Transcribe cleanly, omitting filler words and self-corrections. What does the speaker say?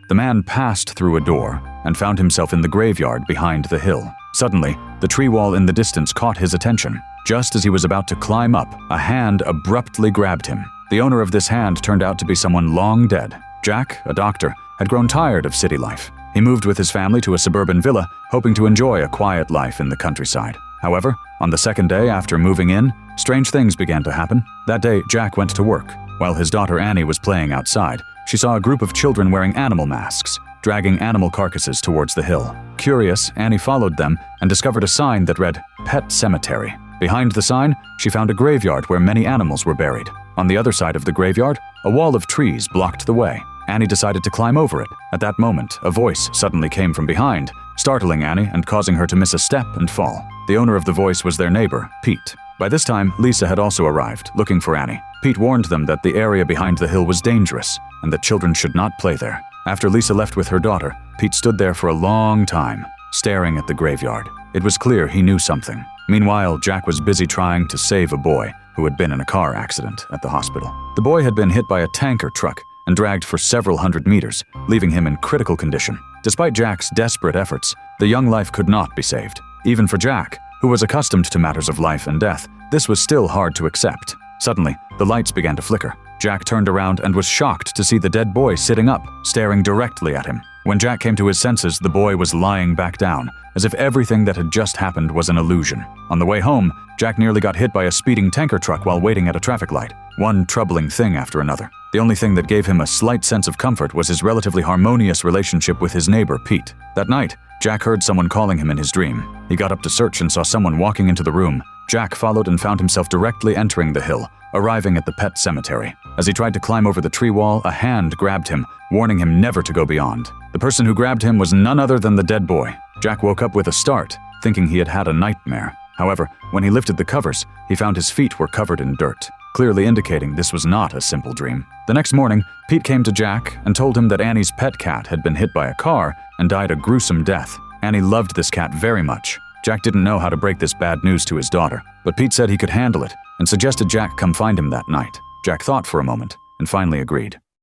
The man passed through a door and found himself in the graveyard behind the hill. Suddenly, the tree wall in the distance caught his attention. Just as he was about to climb up, a hand abruptly grabbed him. The owner of this hand turned out to be someone long dead. Jack, a doctor, had grown tired of city life. He moved with his family to a suburban villa, hoping to enjoy a quiet life in the countryside. However, on the second day after moving in, strange things began to happen. That day, Jack went to work. While his daughter Annie was playing outside, she saw a group of children wearing animal masks, dragging animal carcasses towards the hill. Curious, Annie followed them and discovered a sign that read, "Pet Cemetery." Behind the sign, she found a graveyard where many animals were buried. On the other side of the graveyard, a wall of trees blocked the way. Annie decided to climb over it. At that moment, a voice suddenly came from behind, startling Annie and causing her to miss a step and fall. The owner of the voice was their neighbor, Pete. By this time, Lisa had also arrived, looking for Annie. Pete warned them that the area behind the hill was dangerous and that children should not play there. After Lisa left with her daughter, Pete stood there for a long time, staring at the graveyard. It was clear he knew something. Meanwhile, Jack was busy trying to save a boy who had been in a car accident at the hospital. The boy had been hit by a tanker truck and dragged for several hundred meters, leaving him in critical condition. Despite Jack's desperate efforts, the young life could not be saved. Even for Jack, who was accustomed to matters of life and death, this was still hard to accept. Suddenly, the lights began to flicker. Jack turned around and was shocked to see the dead boy sitting up, staring directly at him. When Jack came to his senses, the boy was lying back down, as if everything that had just happened was an illusion. On the way home, Jack nearly got hit by a speeding tanker truck while waiting at a traffic light. One troubling thing after another. The only thing that gave him a slight sense of comfort was his relatively harmonious relationship with his neighbor, Pete. That night, Jack heard someone calling him in his dream. He got up to search and saw someone walking into the room. Jack followed and found himself directly entering the hill, arriving at the pet cemetery. As he tried to climb over the tree wall, a hand grabbed him, warning him never to go beyond. The person who grabbed him was none other than the dead boy. Jack woke up with a start, thinking he had had a nightmare. However, when he lifted the covers, he found his feet were covered in dirt, clearly indicating this was not a simple dream. The next morning, Pete came to Jack and told him that Annie's pet cat had been hit by a car and died a gruesome death. Annie loved this cat very much. Jack didn't know how to break this bad news to his daughter, but Pete said he could handle it and suggested Jack come find him that night. Jack thought for a moment and finally agreed.